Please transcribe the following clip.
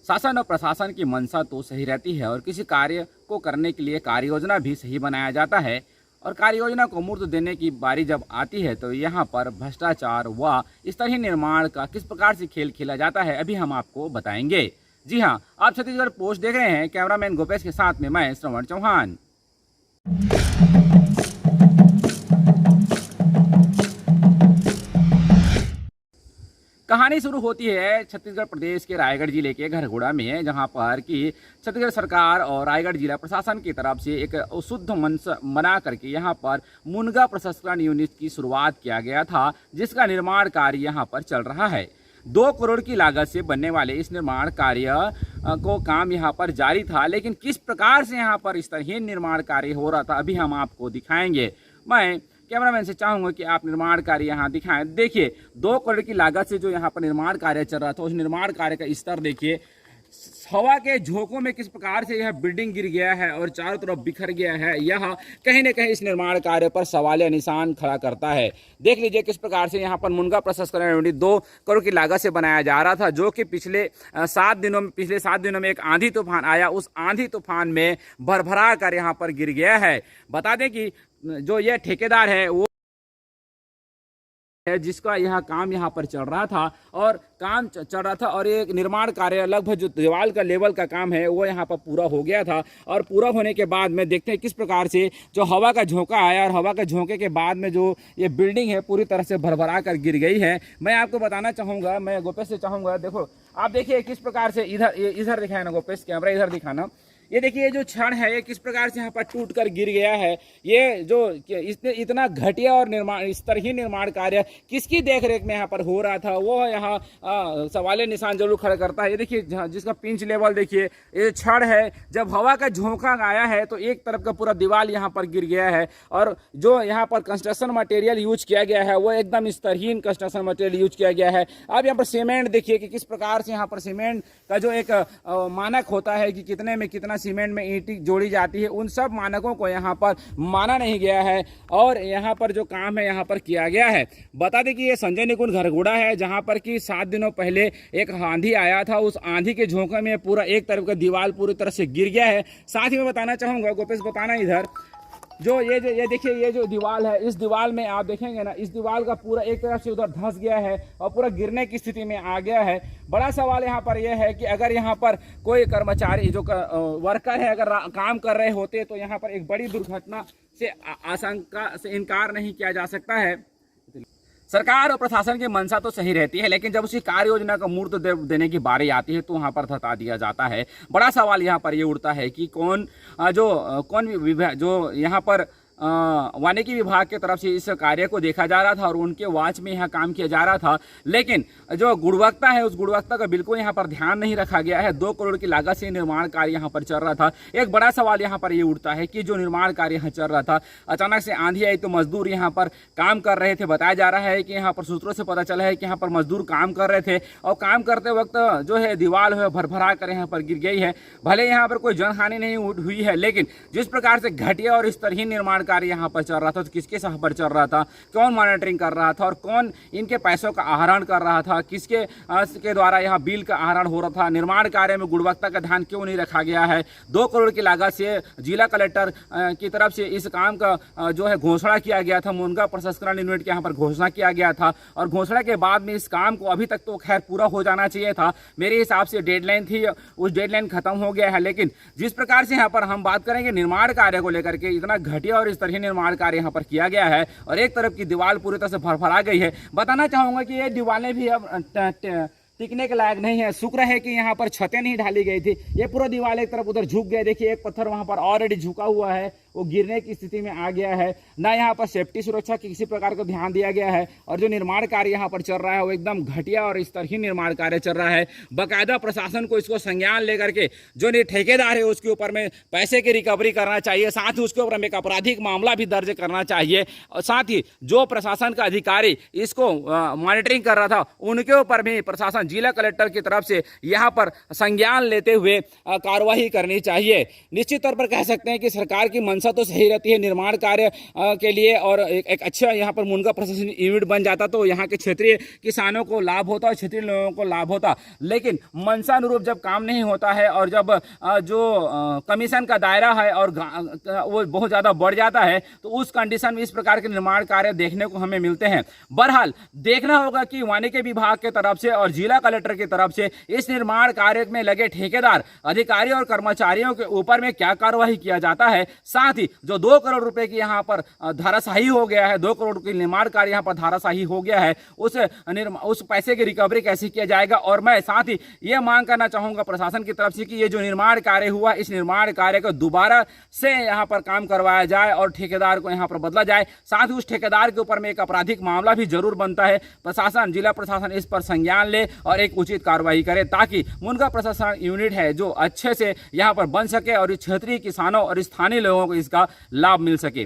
शासन और प्रशासन की मंशा तो सही रहती है और किसी कार्य को करने के लिए कार्य योजना भी सही बनाया जाता है और कार्य योजना को मूर्त देने की बारी जब आती है तो यहाँ पर भ्रष्टाचार व स्तरहीन निर्माण का किस प्रकार से खेल खेला जाता है अभी हम आपको बताएंगे। जी हाँ, आप छत्तीसगढ़ पोस्ट देख रहे हैं। कैमरामैन गोपेश के साथ में मैं श्रवण चौहान। कहानी शुरू होती है छत्तीसगढ़ प्रदेश के रायगढ़ जिले के घरघोड़ा में, जहां पर कि छत्तीसगढ़ सरकार और रायगढ़ जिला प्रशासन की तरफ से एक शुद्ध मंच बना करके यहां पर मुनगा प्रसंस्करण यूनिट की शुरुआत किया गया था, जिसका निर्माण कार्य यहां पर चल रहा है। 2 करोड़ की लागत से बनने वाले इस निर्माण कार्य को काम यहाँ पर जारी था, लेकिन किस प्रकार से यहाँ पर स्तरहीन निर्माण कार्य हो रहा था अभी हम आपको दिखाएंगे। मैं कैमरामैन से चाहूंगा कि आप निर्माण कार्य यहाँ दिखाएं। देखिए 2 करोड़ की लागत से जो यहाँ पर निर्माण कार्य चल रहा था, उस निर्माण कार्य का स्तर देखिए। हवा के झोंकों में किस प्रकार से यह बिल्डिंग गिर गया है और चारों तरफ बिखर गया है, यह कहीं न कहीं इस निर्माण कार्य पर सवालिया निशान खड़ा करता है। देख लीजिए किस प्रकार से यहाँ पर मुनगा प्रसंस्करण यूनिट 2 करोड़ की लागत से बनाया जा रहा था, जो कि पिछले 7 दिनों में एक आंधी तूफान आया, उस आंधी तूफान में भरभरा कर यहाँ पर गिर गया है। बता दें कि जो यह ठेकेदार है वो है जिसका यह काम यहाँ पर चल रहा था और ये निर्माण कार्य लगभग जो दीवार का लेवल का काम है वो यहाँ पर पूरा हो गया था। और पूरा होने के बाद में देखते हैं किस प्रकार से जो हवा का झोंका आया और हवा का झोंके के बाद में जो ये बिल्डिंग है पूरी तरह से भरभरा कर गिर गई है। मैं आपको बताना चाहूँगा, मैं गोपेश से चाहूँगा, देखो आप देखिए किस प्रकार से इधर दिखाए ना गोपेश, कैमरा इधर दिखाना। ये देखिए जो क्षण है ये किस प्रकार से यहाँ पर टूट कर गिर गया है। ये जो इतना घटिया और स्तरहीन निर्माण कार्य किसकी देखरेख में यहाँ पर हो रहा था, वो यहाँ सवालिया निशान जरूर खड़ा करता है। ये देखिए जिसका पिंच लेवल देखिए, ये क्षण है जब हवा का झोंका आया है तो एक तरफ का पूरा दीवार यहाँ पर गिर गया है और जो यहाँ पर कंस्ट्रक्शन मटेरियल यूज किया गया है वो एकदम स्तरहीन कंस्ट्रक्शन मटेरियल यूज किया गया है। अब यहाँ पर सीमेंट देखिए कि किस प्रकार से यहाँ पर सीमेंट का जो एक मानक होता है कि कितने में कितना सीमेंट में ईंट जोड़ी जाती है, उन सब मानकों को यहाँ पर माना नहीं गया है और यहाँ पर जो काम है यहाँ पर किया गया है। बता दें कि ये संजय निकुंज घरघोड़ा है, जहाँ पर कि 7 दिनों पहले एक आंधी आया था, उस आंधी के झोंके में पूरा एक तरफ का दीवार पूरी तरह से गिर गया है। साथ ही मैं बताना चाहूँगा, गोपेश बताना इधर जो ये देखिए ये जो दीवार है, इस दीवार में आप देखेंगे ना, इस दीवार का पूरा एक तरफ से उधर धंस गया है और पूरा गिरने की स्थिति में आ गया है। बड़ा सवाल यहाँ पर यह है कि अगर यहाँ पर कोई कर्मचारी जो वर्कर है अगर काम कर रहे होते तो यहाँ पर एक बड़ी दुर्घटना से आशंका से इनकार नहीं किया जा सकता है। सरकार और प्रशासन की मंशा तो सही रहती है, लेकिन जब उसी कार्य योजना का मूर्त देने की बारी आती है तो वहां पर हटा दिया जाता है। बड़ा सवाल यहाँ पर ये उठता है कि कौन विभाग जो यहाँ पर वानिकी विभाग की तरफ से इस कार्य को देखा जा रहा था और उनके वाच में यहाँ काम किया जा रहा था, लेकिन जो गुणवत्ता है उस गुणवत्ता का बिल्कुल यहाँ पर ध्यान नहीं रखा गया है। 2 करोड़ की लागत से निर्माण कार्य यहाँ पर चल रहा था। एक बड़ा सवाल यहाँ पर ये उठता है कि जो निर्माण कार्य यहाँ चल रहा था, अचानक से आंधी आई तो मजदूर यहाँ पर काम कर रहे थे। बताया जा रहा है कि यहाँ पर सूत्रों से पता चला है कि यहाँ पर मजदूर काम कर रहे थे और काम करते वक्त जो है दीवार है भरभरा कर यहाँ पर गिर गई है। भले यहाँ पर कोई जनहानि नहीं हुई है, लेकिन जिस प्रकार से घटिया और स्तरहीन निर्माण कार्य यहाँ पर चल रहा था, तो किसके सह पर चल रहा था, कौन मॉनिटरिंग कर रहा था और कौन इनके पैसों का आहरण कर रहा था, किसके के द्वारा यहाँ बिल का आहरण हो रहा था, निर्माण कार्य में गुणवत्ता का ध्यान क्यों नहीं रखा गया है। 2 करोड़ की लागत से जिला कलेक्टर की तरफ से इस काम का जो है घोषणा किया गया था, मुनगा प्रसंस्करण यूनिट के यहाँ पर घोषणा किया गया था और घोषणा के बाद में इस काम को अभी तक तो खैर पूरा हो जाना चाहिए था। मेरे हिसाब से डेडलाइन थी, उस डेडलाइन खत्म हो गया है, लेकिन जिस प्रकार से यहाँ पर हम बात करेंगे निर्माण कार्य को लेकर के, इतना घटिया और स्तरहीन निर्माण कार्य यहाँ पर किया गया है और एक तरफ की दीवार पूरी तरह से भरभरा गई है। बताना चाहूंगा कि ये दीवारें भी अब टिकने के लायक नहीं है। शुक्र है कि यहाँ पर छतें नहीं ढाली गई थी, ये पूरा दीवार एक तरफ उधर झुक गया। देखिए एक पत्थर वहां पर ऑलरेडी झुका हुआ है, वो गिरने की स्थिति में आ गया है। ना यहाँ पर सेफ्टी सुरक्षा की किसी प्रकार का ध्यान दिया गया है और जो निर्माण कार्य यहाँ पर चल रहा है वो एकदम घटिया और स्तरहीन निर्माण कार्य चल रहा है। बाकायदा प्रशासन को इसको संज्ञान लेकर के जो ठेकेदार है उसके ऊपर में पैसे की रिकवरी करना चाहिए, साथ ही उसके ऊपर में एक आपराधिक मामला भी दर्ज करना चाहिए और साथ ही जो प्रशासन का अधिकारी इसको मॉनिटरिंग कर रहा था उनके ऊपर भी प्रशासन जिला कलेक्टर की तरफ से यहाँ पर संज्ञान लेते हुए कार्रवाई करनी चाहिए। निश्चित तौर पर कह सकते हैं कि सरकार की मंशा तो सही रहती है निर्माण कार्य के लिए, और एक अच्छा यहाँ पर मुनगा प्रशासन यूनिट बन जाता तो यहाँ के क्षेत्रीय किसानों को लाभ होता और क्षेत्रीय लोगों को लाभ होता। लेकिन मंशानुरूप जब काम नहीं होता है और जब जो कमीशन का दायरा है और वो बहुत ज़्यादा बढ़ जाता है तो उस कंडीशन में इस प्रकार के निर्माण कार्य देखने को हमें मिलते हैं। बहरहाल देखना होगा कि वानिकी विभाग के तरफ से और जिला कलेक्टर की तरफ से इस निर्माण कार्य में लगे ठेकेदार, अधिकारी और कर्मचारियों के ऊपर में क्या कार्रवाई किया जाता है। साथ ही जो 2 करोड़ रुपए की यहाँ पर धाराशाही हो गया है, 2 करोड़ की निर्माण कार्य यहाँ पर धाराशाही हो गया है, उस पैसे की रिकवरी कैसे किया जाएगा। और मैं साथ ही ये मांग करना चाहूंगा प्रशासन की तरफ से कि ये जो निर्माण कार्य हुआ इस निर्माण कार्य को दोबारा से यहाँ पर काम करवाया जाए और ठेकेदार को यहाँ पर बदला जाए। साथ ही उस ठेकेदार के ऊपर में एक आपराधिक मामला भी जरूर बनता है। प्रशासन, जिला प्रशासन इस पर संज्ञान ले और एक उचित कार्रवाई करे ताकि मुनगा प्रशासन यूनिट है जो अच्छे से यहाँ पर बन सके और क्षेत्रीय किसानों और स्थानीय लोगों को इसका लाभ मिल सके।